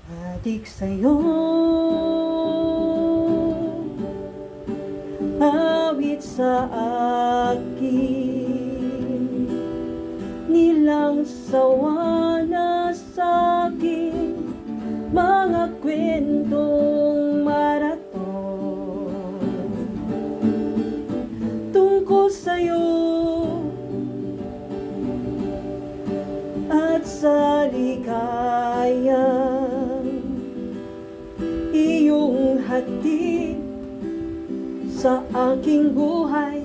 Adik sa'yo, awit sa akin, nilang sawa na sa'kin, mga kwentong maraton tungkol sa'yo at sa ligayang iyong hatid sa aking buhay.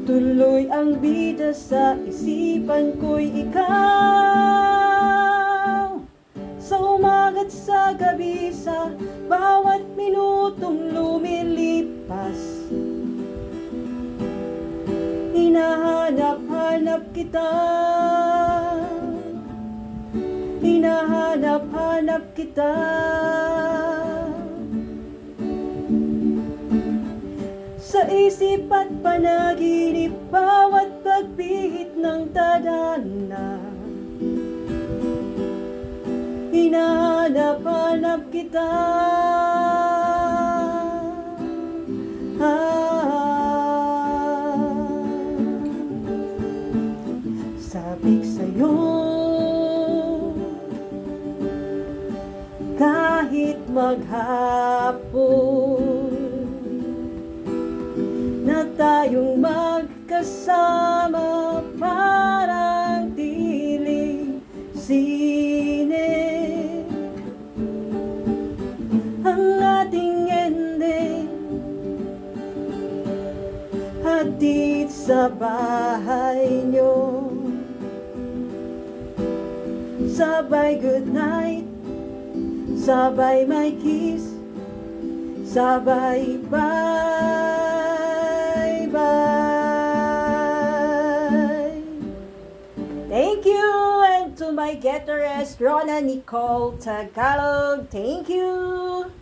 Tuloy ang bida sa isipan ko'y ikaw. Sa umaga't sa gabi, sa bawat minutong lumilipas, hinahanap-hanap kita, hinahanap-hanap kita. Sa isip at panaginip, bawat pagbihit ng tadhana, hinahanap-hanap kita. Sabik sa'yo, kahit maghapon na tayong magkasama, parang tiling sine ang ating ending. Hatid sa bahay nyo, sabay good night, sabay may kiss, sabay bye bye. Thank you, and to my guitarist Rona Nicole Tagalog, thank you.